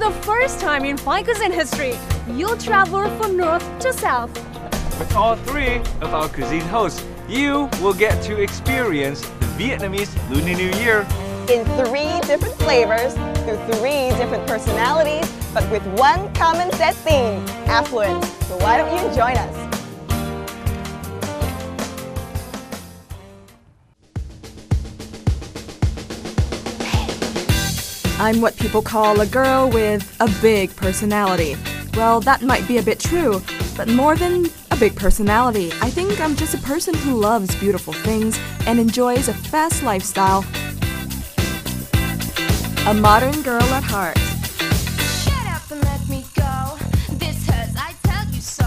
the first time in Thai cuisine history, you'll travel from north to south. With all three of our cuisine hosts, you will get to experience the Vietnamese Lunar New Year in 3 different flavors, through 3 different personalities, but with one common set theme, affluence. So why don't you join us? I'm what people call a girl with a big personality. Well, that might be a bit true, but more than a big personality, I think I'm just a person who loves beautiful things and enjoys a fast lifestyle. A modern girl at heart. Shut up and let me go. This hurts, I tell you so.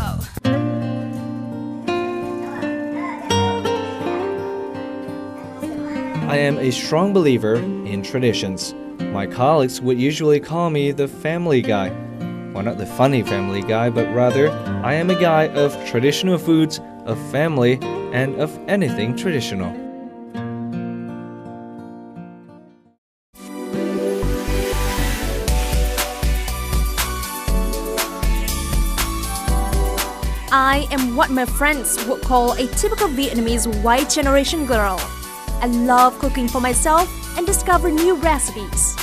I am a strong believer in traditions. My colleagues would usually call me the family guy. Well, not the funny family guy, but rather, I am a guy of traditional foods, of family, and of anything traditional. I am what my friends would call a typical Vietnamese white generation girl. I love cooking for myself and discover new recipes.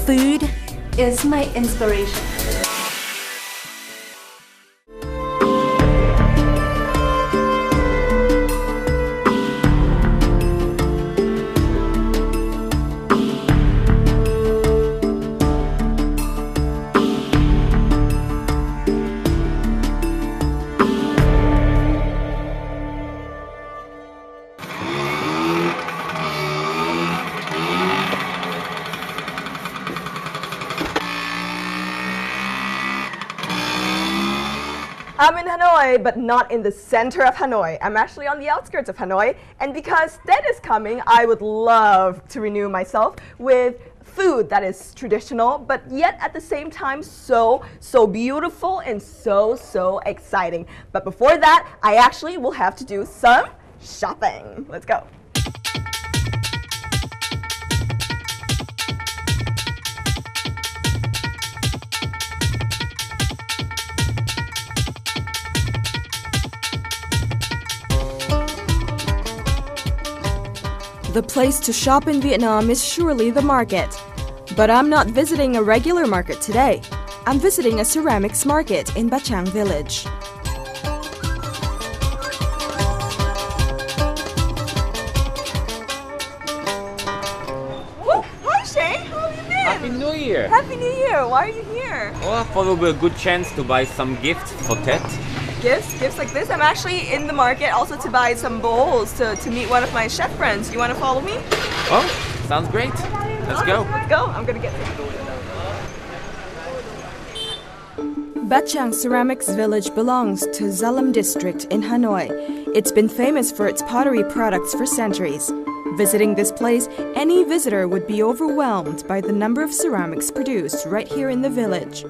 Food is my inspiration. I'm in Hanoi, but not in the center of Hanoi. I'm actually on the outskirts of Hanoi, and because Tet is coming, I would love to renew myself with food that is traditional, but yet at the same time so beautiful and so exciting. But before that, I actually will have to do some shopping. Let's go. The place to shop in Vietnam is surely the market. But I'm not visiting a regular market today. I'm visiting a ceramics market in Bát Tràng village. Oh, hi Shane, how have you been? Happy New Year! Happy New Year! Why are you here? Well, I thought it would be a good chance to buy some gifts for Tet. Gifts like this? I'm actually in the market also to buy some bowls to meet one of my chef friends. You want to follow me? Oh, sounds great. Let's go. Let's go. I'm gonna get some. Bát Tràng Ceramics Village belongs to Zalam district in Hanoi. It's been famous for its pottery products for centuries. Visiting this place, any visitor would be overwhelmed by the number of ceramics produced right here in the village.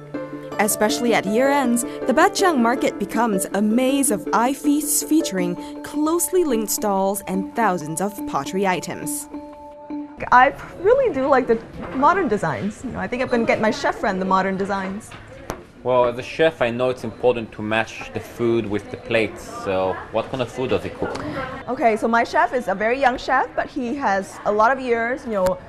Especially at year ends, the Bát Tràng market becomes a maze of eye feasts featuring closely linked stalls and thousands of pottery items. I really do like the modern designs. I think I'm going to get my chef friend the modern designs. Well, as a chef, I know it's important to match the food with the plates. So, what kind of food does he cook? Okay, so my chef is a very young chef, but he has a lot of years,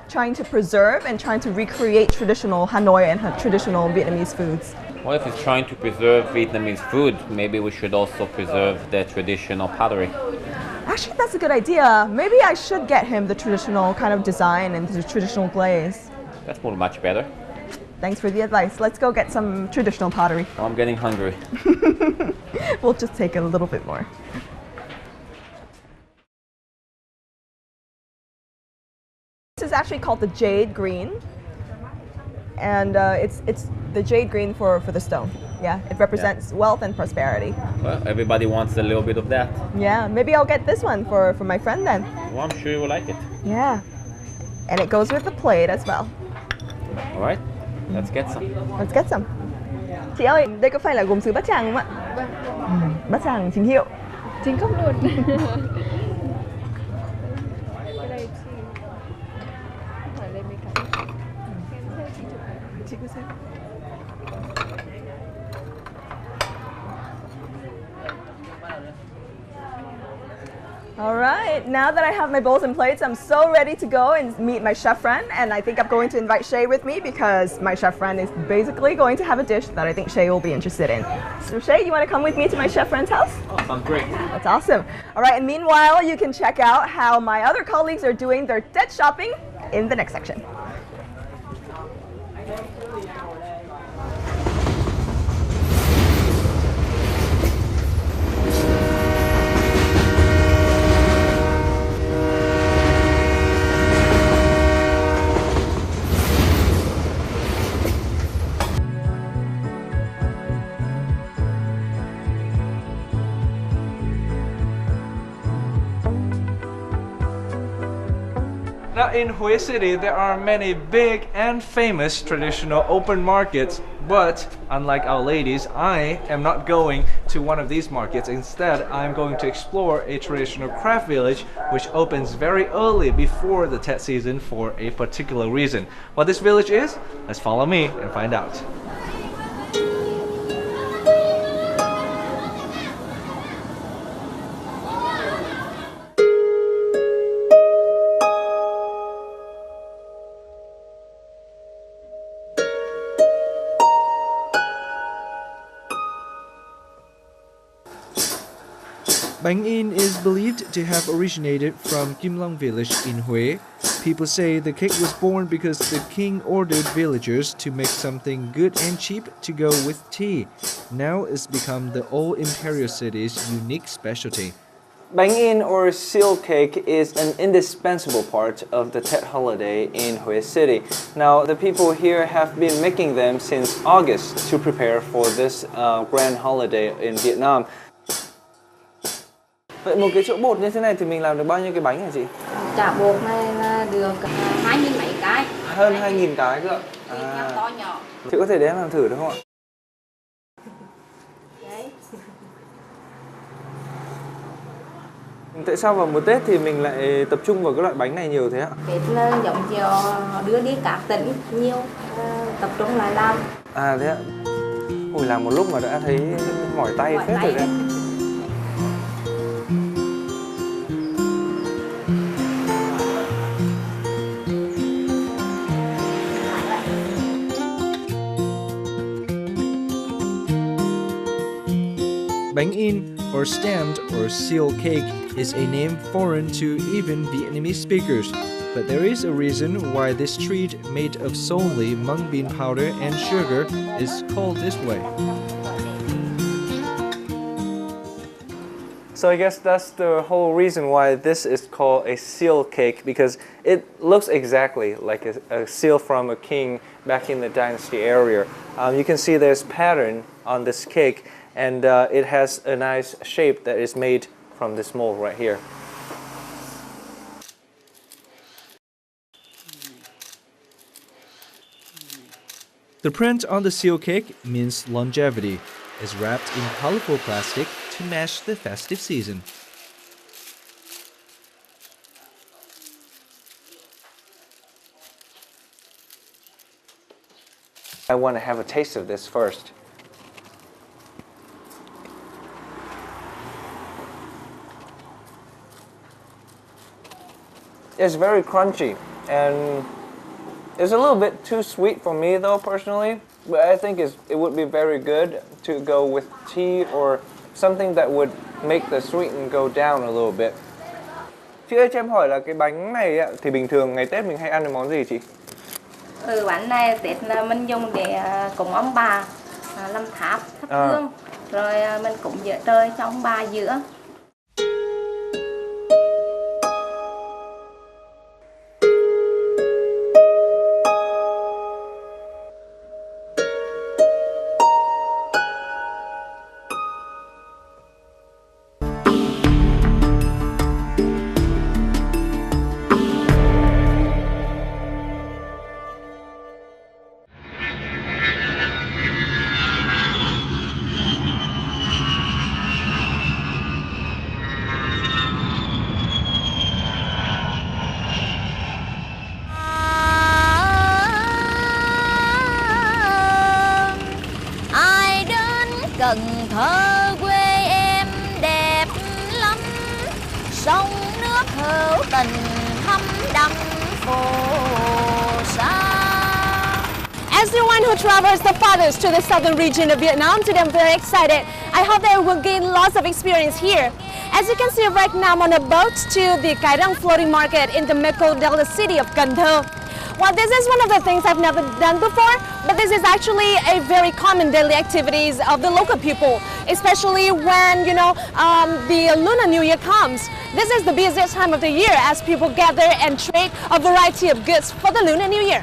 trying to preserve and trying to recreate traditional Hanoi and traditional Vietnamese foods. Well, if he's trying to preserve Vietnamese food, maybe we should also preserve the traditional pottery. Actually, that's a good idea. Maybe I should get him the traditional kind of design and the traditional glaze. That's much better. Thanks for the advice. Let's go get some traditional pottery. Oh, I'm getting hungry. We'll just take a little bit more. This is actually called the jade green. And it's the jade green for the stone. Yeah, it represents wealth and prosperity. Well, everybody wants a little bit of that. Yeah, maybe I'll get this one for my friend then. Well, I'm sure you will like it. Yeah, and it goes with the plate as well. All right, let's get some. Let's get some. Chị ơi, đây có phải là gốm sứ Bát Tràng không ạ? Bát Tràng chính hiệu. Chính gốc luôn. right, now that I have my bowls and plates, I'm so ready to go and meet my chef friend. And I think I'm going to invite Shay with me because my chef friend is basically going to have a dish that I think Shay will be interested in. So Shay, you want to come with me to my chef friend's house? Oh, sounds great. That's awesome. All right, and meanwhile, you can check out how my other colleagues are doing their Tết shopping in the next section. Now in Hue City, there are many big and famous traditional open markets, but unlike our ladies, I am not going to one of these markets. Instead, I'm going to explore a traditional craft village which opens very early before the Tet season for a particular reason. What this village is? Let's follow me and find out. Bánh in is believed to have originated from Kim Long village in Hue. People say the cake was born because the king ordered villagers to make something good and cheap to go with tea. Now it's become the old imperial city's unique specialty. Bánh in or seal cake is an indispensable part of the Tet holiday in Hue City. Now the people here have been making them since August to prepare for this grand holiday in Vietnam. Vậy một cái chỗ bột như thế này thì mình làm được bao nhiêu cái bánh hả chị? Chả bột này là được 2.000 mấy cái. Hơn 2.000 cái cơ. To nhỏ. Chị có thể đem làm thử được không ạ? Đấy. Tại sao vào mùa Tết thì mình lại tập trung vào cái loại bánh này nhiều thế ạ? Tết là giống kiểu họ đưa đi các tỉnh nhiều, tập trung lại làm. À thế ạ? Ui, làm một lúc mà đã thấy mỏi tay phết rồi đấy. Bánh in, or stamped or seal cake, is a name foreign to even Vietnamese speakers, but there is a reason why this treat made of solely mung bean powder and sugar is called this way. So I guess that's the whole reason why this is called a seal cake, because it looks exactly like a seal from a king back in the dynasty area. You can see there's pattern on this cake, and it has a nice shape that is made from this mold right here. The print on the seal cake means longevity. It's wrapped in colorful plastic to match the festive season. I want to have a taste of this first. It's very crunchy, and it's a little bit too sweet for me though personally, but I think it would be very good to go with tea or something that would make the sweeten go down a little bit. Chị ơi, cho em hỏi là cái bánh này thì bình thường ngày Tết mình hay ăn cái món gì chị? Bánh này Tết là mình dùng để cúng ông bà, làm tháp, thắp hương, rồi mình cúng dỡ trời cho ông bà giữa. tình thâm đậm phù sa. As the one who travels the farthest to the southern region of Vietnam, today I'm very excited. I hope that I will gain lots of experience here. As you can see right now, I'm on a boat to the Cái Răng floating market in the Mekong Delta city of Cần Thơ. Well, this is one of the things I've never done before, but this is actually a very common daily activities of the local people, especially when, the Lunar New Year comes. This is the busiest time of the year as people gather and trade a variety of goods for the Lunar New Year.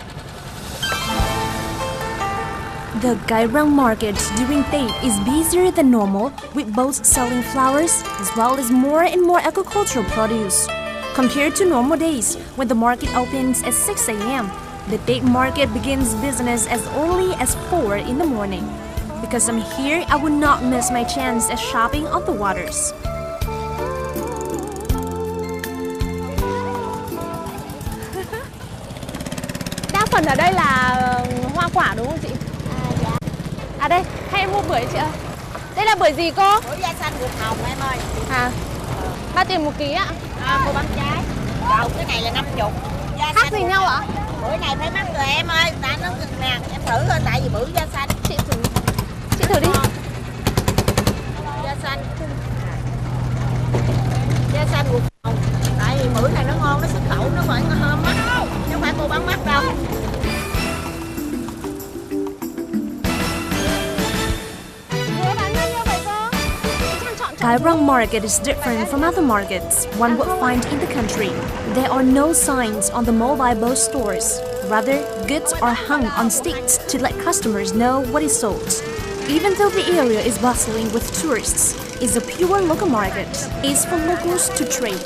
The Cái Răng market during Tết is busier than normal, with boats selling flowers as well as more and more agricultural produce. Compared to normal days, when the market opens at 6 a.m., the Tết market begins business as early as 4 in the morning. Because I'm here, I will not miss my chance at shopping on the waters. Đa phần ở đây là hoa quả đúng không chị? À đây, hay em mua bưởi chị ơi. Đây là bưởi gì cô? Bưởi da xanh ruột hồng em ơi. À, 3 tiền 1 ký ạ. Cô bán trái. Còn cái này là 50. Khác gì nhau ạ? Bưởi này phải mắc rồi em ơi, tại nó cực nè. Em thử coi tại vì bưởi da xanh. Chị thử đi. Da xanh. Da xanh ruột hồng. Tại vì bưởi này nó ngon, nó xuất khẩu, nó phải ngon mắc. Chứ không phải cô bán mắc đâu. Cái Răng market is different from other markets one would find in the country. There are no signs on the mobile boat stores. Rather, goods are hung on sticks to let customers know what is sold. Even though the area is bustling with tourists, it's a pure local market. It's for locals to trade.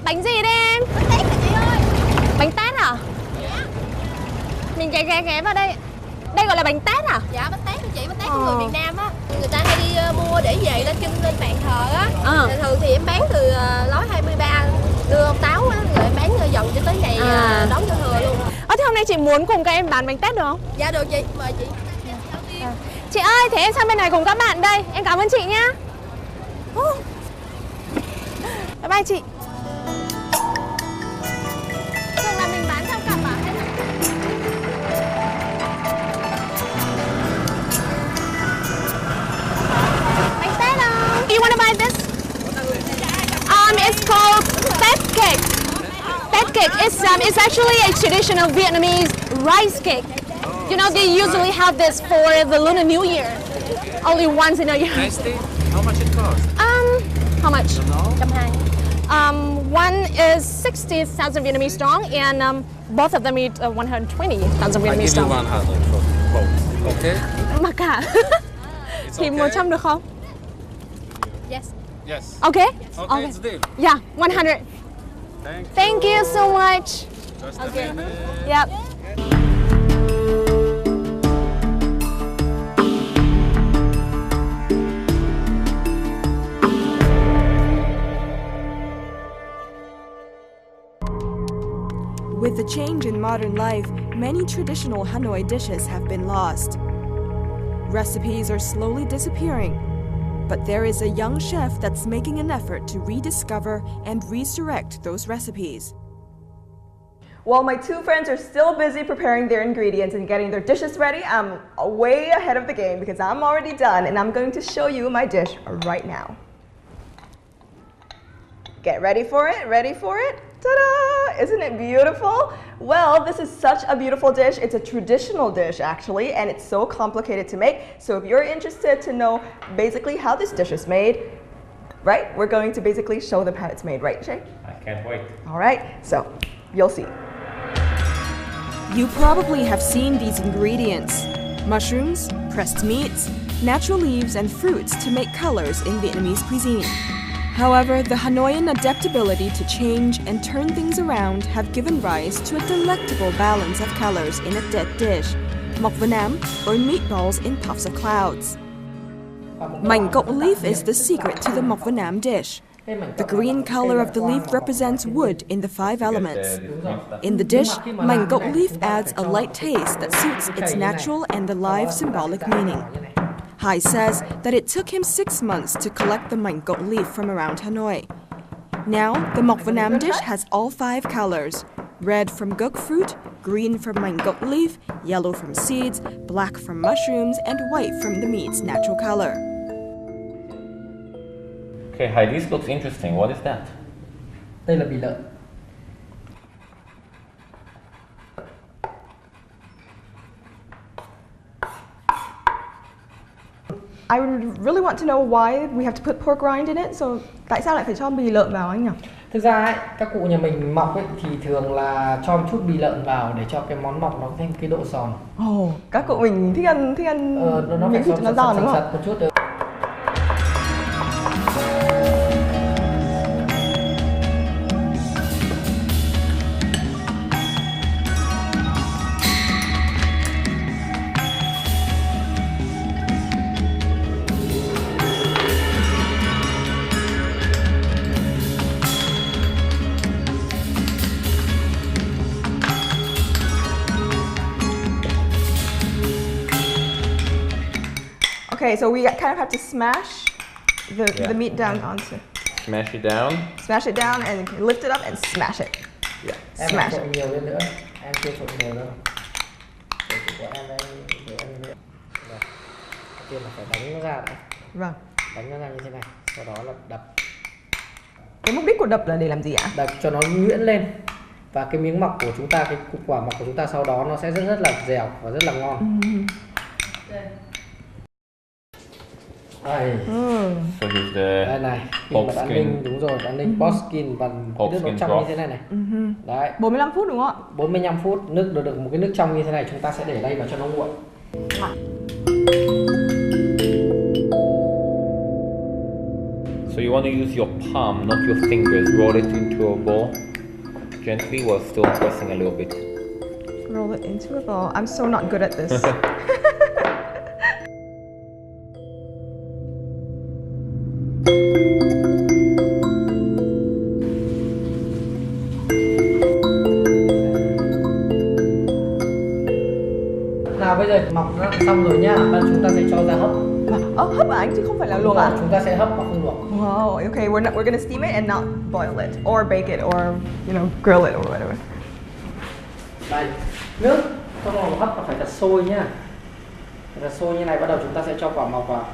Bánh gì đây em? Bánh tét hả chị ơi? Bánh tét à? Dạ. Mình ghé vào đây. Đây gọi là bánh tét à? Dạ bánh tét chị, bánh tét của người miền Nam á. Người ta hay đi mua để về lên lên bàn thờ á. Thường thì em bán từ lối 23 đưa ông Táo á, rồi em bán dần cho tới ngày đón giao thừa luôn. Thế hôm nay chị muốn cùng các em bán bánh tét được không? Dạ được chị, mời chị. Chị ơi, thế em sang bên này cùng các bạn đây. Em cảm ơn chị nhá. Bye bye chị. Thường là mình bán theo cặp à? Bánh tét không? Do you want to buy this? It's called Tết cake. Tết cake is actually a traditional Vietnamese rice cake. You know, they usually have this for the Lunar New Year. Only once in a year. Tasty? How much it costs? How much? No. One is 60,000 Vietnamese dong, and both of them eat 120,000 Vietnamese dong. 100 for both. Okay? Mà cả. Thì 100 được không? Yes. Yes. Okay? Okay, it's a deal. Yeah, 100. Thank you so much. Just a minute. Yep. With the change in modern life, many traditional Hanoi dishes have been lost. Recipes are slowly disappearing, but there is a young chef that's making an effort to rediscover and resurrect those recipes. While my two friends are still busy preparing their ingredients and getting their dishes ready, I'm way ahead of the game because I'm already done and I'm going to show you my dish right now. Get ready for it, ready for it? Ta-da! Isn't it beautiful? Well, this is such a beautiful dish. It's a traditional dish actually, and it's so complicated to make. So if you're interested to know basically how this dish is made, right? We're going to basically show them how it's made, right, Shay? I can't wait. All right, so you'll see. You probably have seen these ingredients: mushrooms, pressed meats, natural leaves, and fruits to make colors in Vietnamese cuisine. However, the Hanoian adaptability to change and turn things around have given rise to a delectable balance of colors in a Tết dish: mọc vân am, or meatballs in puffs of clouds. Mien cộng leaf is the secret to the mọc vân am dish. The green color of the leaf represents wood in the 5 elements. In the dish, mảnh gậu leaf adds a light taste that suits its natural and alive symbolic meaning. Hai says that it took him 6 months to collect the mảnh gậu leaf from around Hanoi. Now, the Mok Vanam dish has all 5 colors: red from guk fruit, green from mảnh gậu leaf, yellow from seeds, black from mushrooms, and white from the meat's natural color. Okay, Hai, this looks interesting. What is that? Đây là bì lợn. I would really want to know why we have to put pork rind in it. So tại sao lại phải cho bì lợn vào anh nhỉ? Thực ra ấy, các cụ nhà mình mọc ấy, thì thường là cho một chút bì lợn vào để cho cái món mọc nó có thêm cái độ giòn. Các cụ mình thích ăn nó miếng thịt nó giòn đúng không? Một chút được. Okay, so we kind of have to smash the meat down onto. Smash it down. Smash it down and lift it up and smash it. Yeah. Smash Em it. nhiều lên nữa. Em chưa trộn nhiều đâu. Của em đây, để em nữa. Đầu tiên là phải đánh nó ra đã. Vâng. Đánh nó ra như thế này, sau đó là đập. Cái mục đích của đập là để làm gì ạ? Đập cho nó nhuyễn lên. Và cái miếng mọc của chúng ta, cái cục quả mọc của chúng ta sau đó nó sẽ rất là dẻo và rất là ngon. Đây. So here's the Đây này, khi mà đã ninh, đúng rồi, đã ninh pork skin bằng nước nó trong như thế này này. Đấy. 45 phút đúng không ạ? 45 phút, nước được một cái nước trong như thế này chúng ta sẽ để đây vào cho nó nguội. So you want to use your palm, not your fingers. Roll it into a ball gently while still pressing a little bit. Roll it into a ball. I'm so not good at this. Nào bây giờ mọc nó xong rồi nhá, và chúng ta sẽ cho ra hấp. Hấp à anh chứ không phải là luộc à? Chúng ta sẽ hấp mà không luộc. Wow, okay, we're gonna steam it and not boil it or bake it or grill it or whatever. Đây, nước trong lò hấp nó phải thật sôi nhá. Thật sôi như này bắt đầu chúng ta sẽ cho quả mọc vào.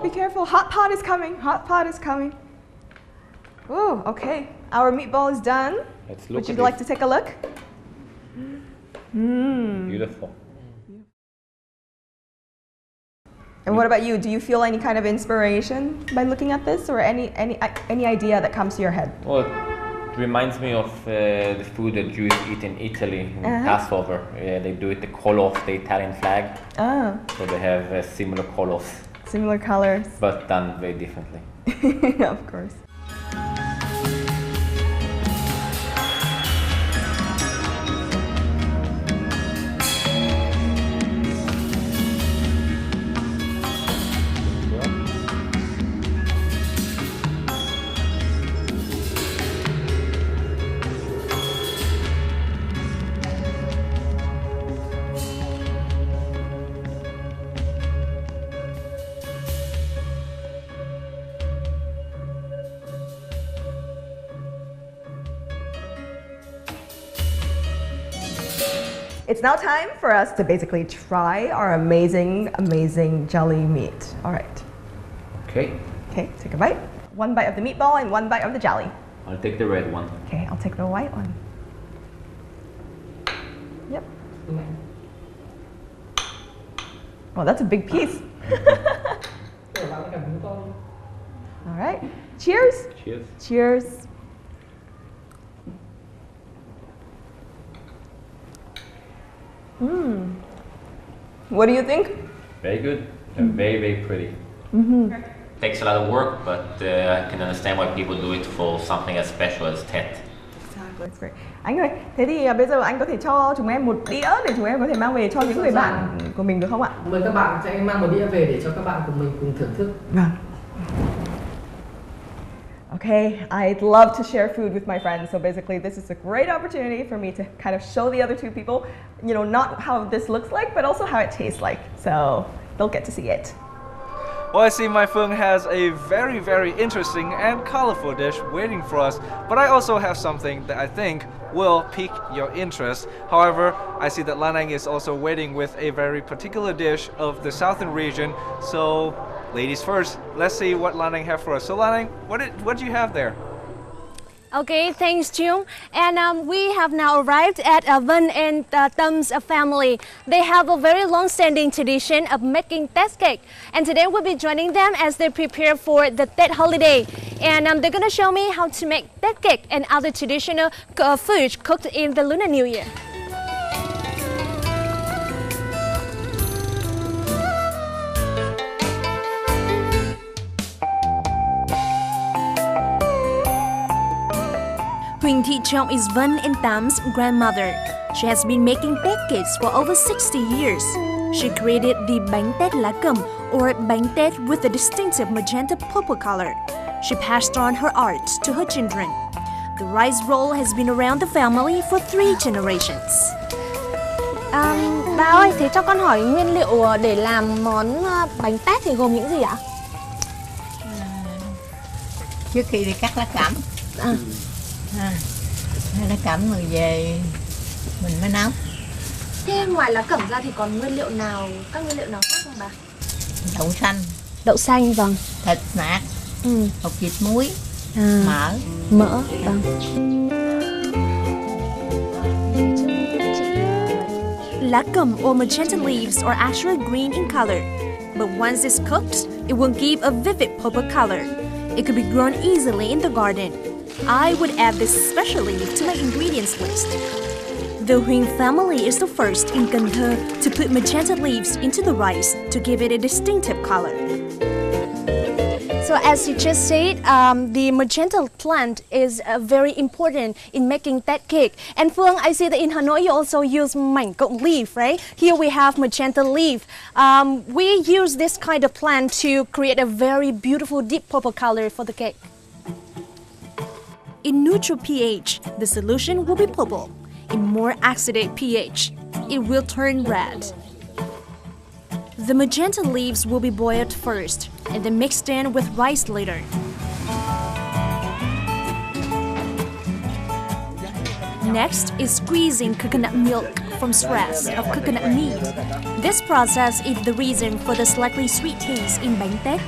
Be careful, hot pot is coming. Oh, okay, our meatball is done. Let's look. Would you like to take a look? Beautiful. And what about you? Do you feel any kind of inspiration by looking at this, or any idea that comes to your head? Well, it reminds me of the food that Jews eat in Italy in Passover. They do it the color of the Italian flag. So they have similar colors. Similar colors. But done very differently. Of course. It's now time for us to basically try our amazing jelly meat. All right. Okay. Okay, take a bite. One bite of the meatball and one bite of the jelly. I'll take the red one. Okay, I'll take the white one. Yep. Well, that's a big piece. All right. Cheers. Cheers. Cheers. What do you think? Very good. Very, very pretty. Takes a lot of work, but I can understand why people do it for something as special as Tet. Exactly. That's great. Anh ơi, thế thì bây giờ anh có thể cho chúng em một đĩa để chúng em có thể mang về cho những người bạn của mình được không ạ? Mời các bạn sẽ mang một đĩa về để cho các bạn của mình cùng thưởng thức. Vâng. Okay, I'd love to share food with my friends, so basically this is a great opportunity for me to kind of show the other two people, you know, not how this looks like, but also how it tastes like, so they'll get to see it. Well, I see my Phương has a very, very interesting and colorful dish waiting for us, but I also have something that I think will pique your interest. However, I see that Lan Anh is also waiting with a very particular dish of the southern region, so ladies first, let's see what Lan Anh have for us. So Lan Anh, what do you have there? Okay, thanks, Jung. And we have now arrived at Vân and Tâm family. They have a very long-standing tradition of making Tết cake. And today we'll be joining them as they prepare for the Tết holiday. And they're going to show me how to make Tết cake and other traditional foods cooked in the Lunar New Year. Huỳnh Thị Trọng is Vân and Tam's grandmother. She has been making Tết cakes for over 60 years. She created the bánh tét lá cầm, or bánh tét with a distinctive magenta purple color. She passed on her art to her children. The rice roll has been around the family for 3 generations. Ba ơi, thế cho con hỏi nguyên liệu để làm món bánh tét thì gồm những gì ạ? Trước khi đi cắt lá cẩm. Lá cẩm rồi về mình mới nấu. Thế ngoài lá cẩm ra thì còn nguyên liệu nào, các nguyên liệu nào khác không bà? Đậu xanh. Đậu xanh, vâng. Thịt nạc. Hột vịt muối. Mỡ. Mỡ, vâng. Lá cẩm or magenta leaves are actually green in color, but once it's cooked, it will give a vivid purple color. It could be grown easily in the garden. I would add this special leaf to my ingredients list. The Huỳnh family is the first in Cần Thơ to put magenta leaves into the rice to give it a distinctive color. So as you just said, the magenta plant is very important in making that cake. And Phương, I see that in Hanoi you also use mảnh cộng leaf, right? Here we have magenta leaf. We use this kind of plant to create a very beautiful deep purple color for the cake. In neutral pH, the solution will be purple. In more acidic pH, it will turn red. The magenta leaves will be boiled first and then mixed in with rice later. Next is squeezing coconut milk from scraps of coconut meat. This process is the reason for the slightly sweet taste in bánh tét.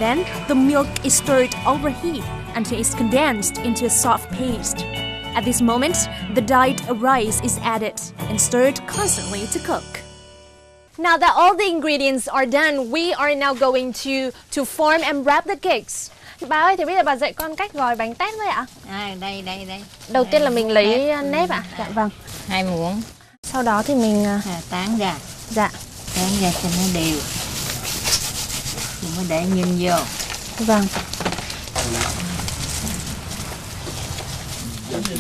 Then the milk is stirred over heat until it's condensed into a soft paste. At this moment, the dyed rice is added and stirred constantly to cook. Now that all the ingredients are done, we are now going to form and wrap the cakes. Bà ơi, thì bây giờ bà dạy con cách gói bánh tét với ạ? Đây. Đầu tiên là mình lấy nếp ạ? Dạ vâng. 2 muỗng. Sau đó thì mình tán ra. Dạ. Tán ra cho nó đều. Rồi mới để nhân vô. Vâng.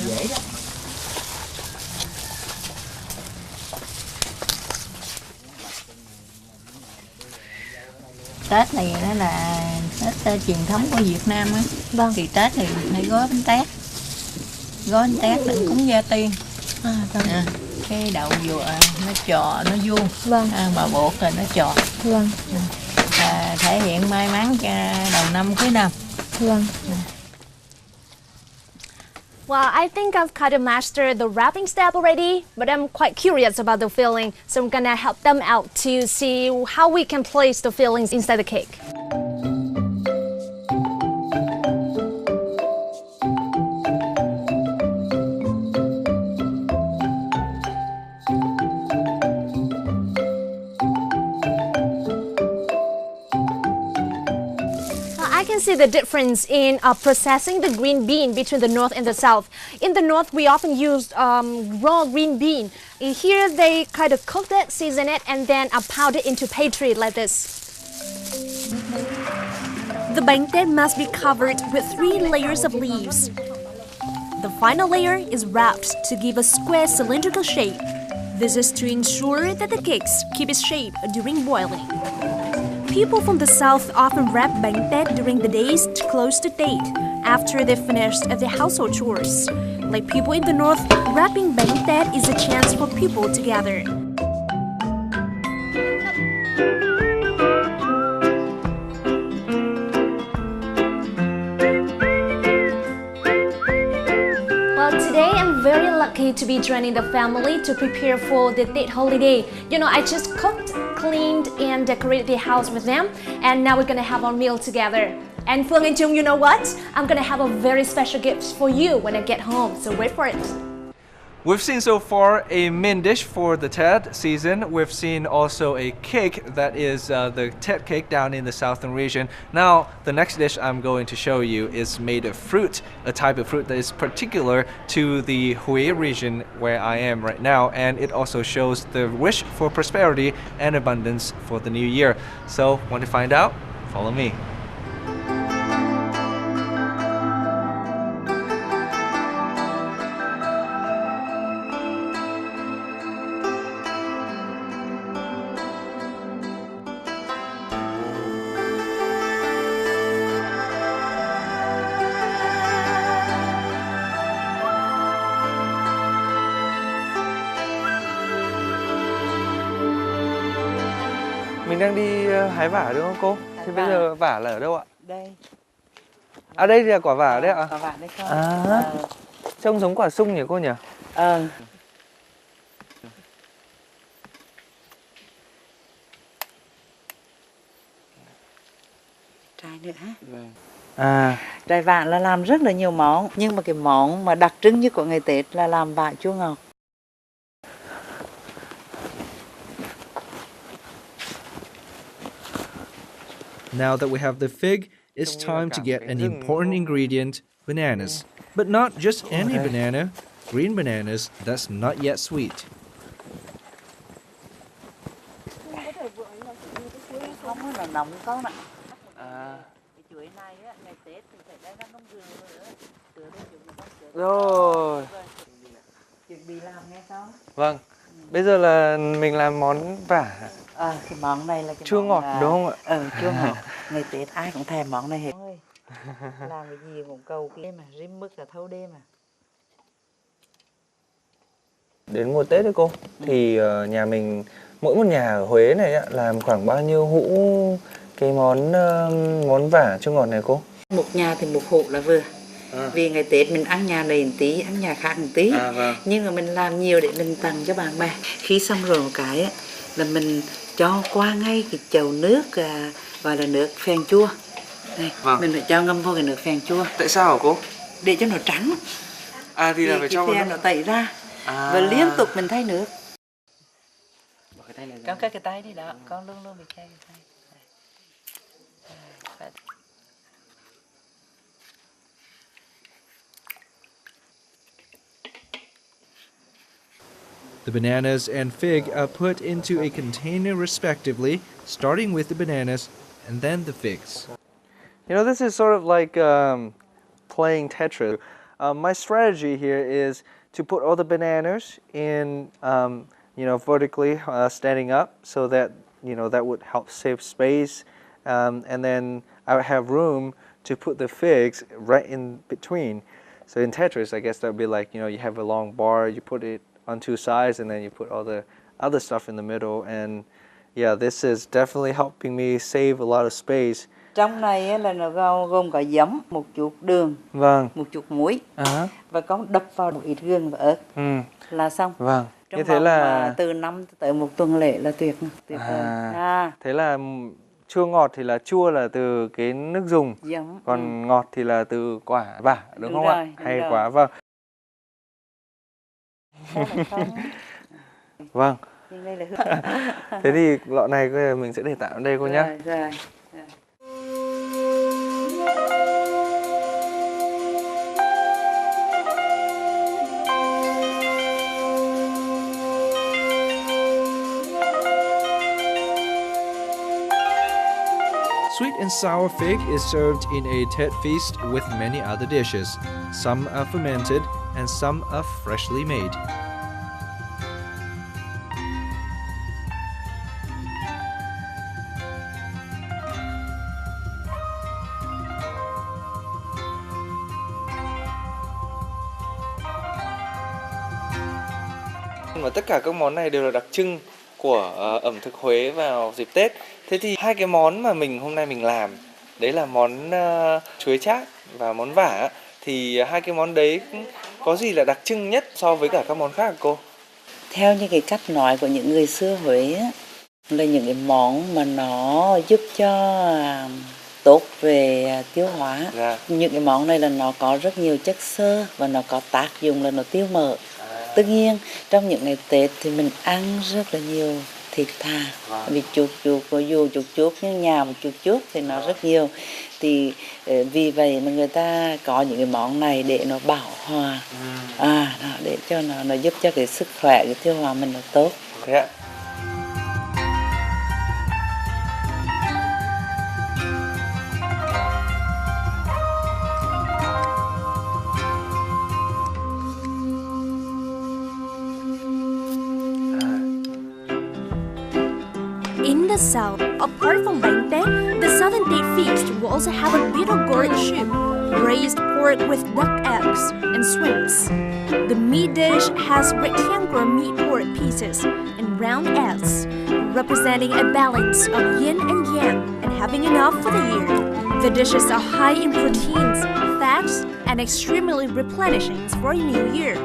Dễ đó. Tết này nó là Tết truyền thống của Việt Nam á. Vâng. Thì Tết thì hay gói bánh tét. Gói bánh tét đựng cúng gia tiên. Vâng. Cái đậu dừa nó tròn, nó vuông. Vâng. Mà bột rồi nó tròn. Vâng. Thể hiện may mắn cho đầu năm cuối năm. Vâng. Well, I think I've kind of mastered the wrapping step already, but I'm quite curious about the filling, so I'm gonna help them out to see how we can place the fillings inside the cake. I can see the difference in processing the green bean between the north and the south. In the north, we often use raw green bean. Here they kind of cook it, season it, and then pound it into pastry like this. The bánh tét must be covered with 3 layers of leaves. The final layer is wrapped to give a square cylindrical shape. This is to ensure that the cakes keep its shape during boiling. People from the south often wrap bánh tét during the days close to date, after they've finished their household chores. Like people in the north, wrapping bánh tét is a chance for people to gather. Today I'm very lucky to be joining the family to prepare for the date holiday. You know, I just cooked, cleaned, and decorated the house with them, and now we're gonna have our meal together. And Phương and Dung, you know what? I'm gonna have a very special gift for you when I get home, so wait for it. We've seen so far a main dish for the Tet season. We've seen also a cake that is the Tet cake down in the southern region. Now, the next dish I'm going to show you is made of fruit, a type of fruit that is particular to the Hue region where I am right now, and it also shows the wish for prosperity and abundance for the new year. So, want to find out? Follow me. Mình đang đi hái vả đúng không cô? Thì bây giờ vả là ở đâu ạ? Đây. À đây là quả vả đấy ạ? Quả vả đấy con. À, trông giống quả sung nhỉ cô nhỉ? Trái nữa hả? Vâng. À. Trái vả là làm rất là nhiều món, nhưng mà cái món mà đặc trưng nhất của ngày Tết là làm vả chua ngọt. Now that we have the fig, it's time to get an important ingredient, bananas. But not just any banana, green bananas that's not yet sweet. Không là nóng con ạ. Cái chuối này á, ngày Tết thì phải lấy ra nông vườn nữa. Rồi. Chuẩn bị làm nghe con. Vâng. Bây giờ là mình làm món vả. Cái món này là cái chua món ngọt đúng không ạ? Chua ngọt. Ngày Tết ai cũng thèm món này hết. Làm cái gì cũng cầu kia mà, rim mức là thâu đêm mà. Đến mùa Tết đấy cô, thì nhà mình, mỗi một nhà ở Huế này làm khoảng bao nhiêu hũ cái món vả chua ngọt này cô? Một nhà thì một hũ là vừa. Vì ngày Tết mình ăn nhà này một tí, ăn nhà khác một tí. Vâng. Nhưng mà mình làm nhiều để mình tặng cho bạn bè. Khi xong rồi một cái á, là mình cho qua ngay cái chậu nước gọi là nước phèn chua. Đây, mình phải cho ngâm vô cái nước phèn chua. Tại sao hả cô? Để cho nó trắng. Thì là phải cho phèn nó tẩy ra. Và liên tục mình thay nước. Con cái tay đi đó, con luôn luôn bị cái tay. The bananas and fig are put into a container respectively, starting with the bananas and then the figs. You know, this is sort of like playing Tetris. My strategy here is to put all the bananas in, vertically standing up, so that, that would help save space. And then I would have room to put the figs right in between. So in Tetris, I guess that would be like, you have a long bar, you put it on two sides, and then you put all the other stuff in the middle. And yeah, this is definitely helping me save a lot of space. Trong này là nó gồm cả giấm, một chút đường, một chút muối, và con đập vào một ít gừng và ớt là xong. Vâng. Trong như thế là từ 5 tới 1 tuần lễ là tuyệt vời. Thế là chua ngọt thì là chua là từ cái nước dùng, còn ngọt thì là từ quả vả, đúng không ạ? Hay quá, vâng. Vâng. Thế thì lọ này mình sẽ để tạm ở đây cô nhé. Sweet and sour fig is served in a Tet feast with many other dishes. Some are fermented and some are freshly made. Và tất cả các món này đều là đặc trưng của ẩm thực Huế vào dịp Tết. Thế thì hai cái món mà hôm nay mình làm, đấy là món chuối chát và món vả. Thì hai cái món đấy có gì là đặc trưng nhất so với cả các món khác hả cô? Theo như cái cách nói của những người xưa Huế á, là những cái món mà nó giúp cho tốt về tiêu hóa. Những cái món này là nó có rất nhiều chất xơ và nó có tác dụng là nó tiêu mỡ. Tất nhiên trong những ngày Tết thì mình ăn rất là nhiều thịt thà, vì chuột có dù chuột nhưng nhà một chuột thì nó rất nhiều. Thì vì vậy mà người ta có những cái món này để nó bảo hòa, để cho nó giúp cho cái sức khỏe, cái tiêu hóa mình nó tốt. Thế ạ. In the south, apart from bánh Tết, the southern Tết feast will also have a bit of gourd soup, braised pork with duck eggs, and shrimps. The meat dish has rectangular meat pork pieces and round eggs, representing a balance of yin and yang and having enough for the year. The dishes are high in proteins, fats, and extremely replenishing for a new year.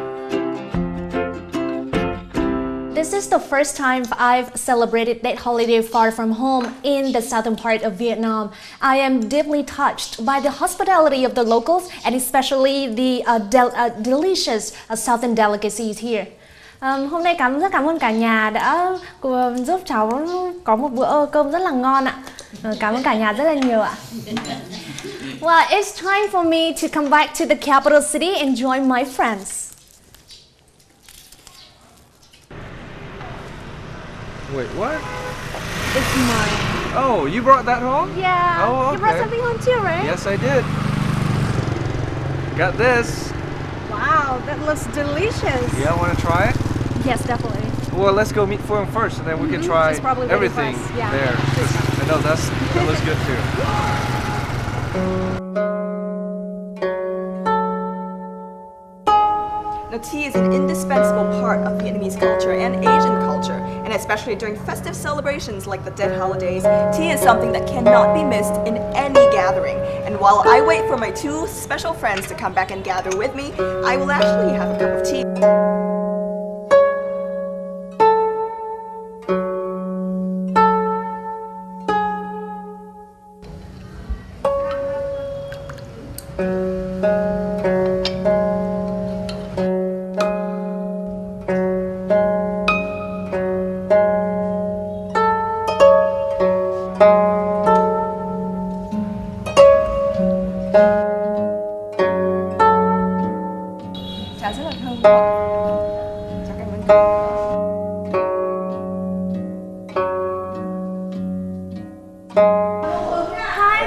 This is the first time I've celebrated that holiday far from home in the southern part of Vietnam. I am deeply touched by the hospitality of the locals and especially the delicious southern delicacies here. Hôm nay rất cảm ơn cả nhà đã giúp cháu có một bữa cơm rất là ngon ạ. Cảm ơn cả nhà rất là nhiều ạ. Well, it's time for me to come back to the capital city and join my friends. Wait, what? It's mine. Oh, you brought that home? Yeah. Oh, okay. You brought something home too, right? Yes, I did. Got this. Wow, that looks delicious. Yeah, want to try it? Yes, definitely. Well, let's go meet Phuong first, and then we can try everything there. I know that looks good too. Now, tea is an indispensable part of Vietnamese culture and Asian culture, and especially during festive celebrations like the Tet holidays, tea is something that cannot be missed in any gathering. And while I wait for my two special friends to come back and gather with me, I will actually have a cup of tea. Trà rất là thơm. Cho cảm ơn. Hi,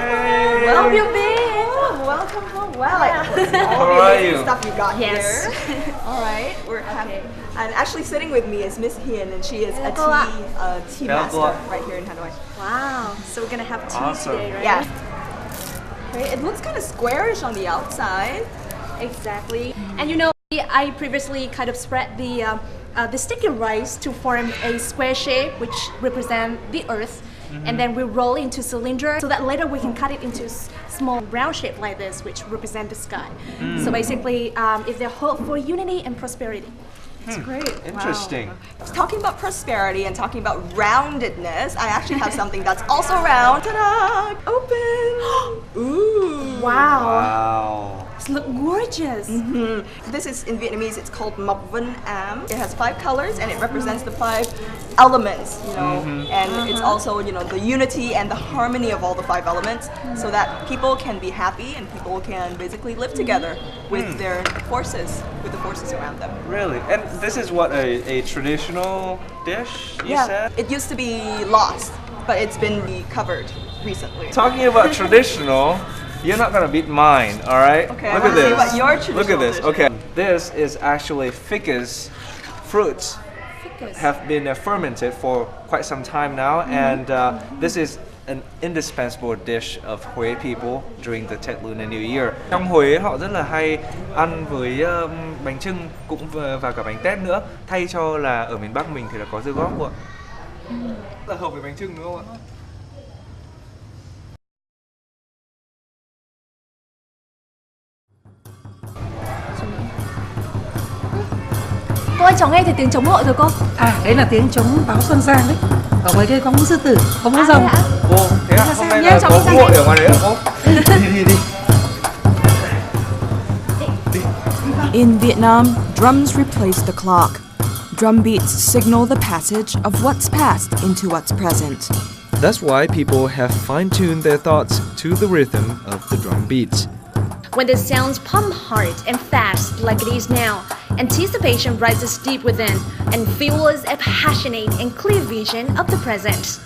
where have you been? Welcome home. Well, all the amazing stuff you got here. All right, we're happy. And actually sitting with me is Miss Hiền, and she is a tea master right here in Hanoi. Wow, so we're gonna have tea today, right? Yeah. Okay, it looks kind of squarish on the outside. Exactly. And you know, I previously kind of spread the sticky rice to form a square shape, which represent the earth, and then we roll into cylinder so that later we can cut it into small round shape like this, which represent the sky. So basically, it's their hope for unity and prosperity. It's great. Interesting. Wow. Talking about prosperity and talking about roundedness, I actually have something that's also round. Ta-da! Open! Ooh! Wow! It looks gorgeous. This is, in Vietnamese, it's called Mộc Vân Am. It has 5 colors and it represents the 5 elements, you know, and it's also, you know, the unity and the harmony of all the 5 elements, so that people can be happy and people can basically live together with their forces, with the forces around them. Really? And this is what, a traditional dish, you said? It used to be lost, but it's been recovered. recently. Talking about traditional, you're not gonna beat mine, all right? Okay, Look I at wanna see this. what your traditional Look at this. dish Okay, this is actually ficus fruits. Have been fermented for quite some time now, and this is an indispensable dish of Huế people during the Tết Lunar New Year. Trong Huế họ rất là hay ăn với bánh chưng cũng và cả bánh tét nữa. Thay cho là ở miền Bắc mình thì là có dưa góp ạ. Rất là hợp với bánh chưng đúng không ạ? Cô ơi, cháu nghe thấy tiếng trống hội rồi cô. À, đấy là tiếng trống báo xuân sang đấy. Ở ngoài kia có múa sư tử, có múa rồng. Cô, thế ạ? Hôm nay là có hội ở ngoài đấy hả cô? Đi. In Vietnam, drums replace the clock. Drum beats signal the passage of what's past into what's present. That's why people have fine-tuned their thoughts to the rhythm of the drum beats. When the sounds pump hard and fast like it is now, anticipation rises deep within and fuels a passionate and clear vision of the present.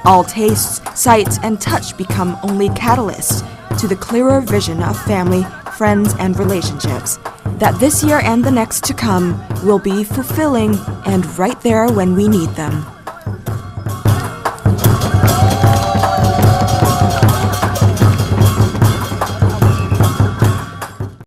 All tastes, sights, and touch become only catalysts to the clearer vision of family, friends, and relationships that this year and the next to come will be fulfilling and right there when we need them.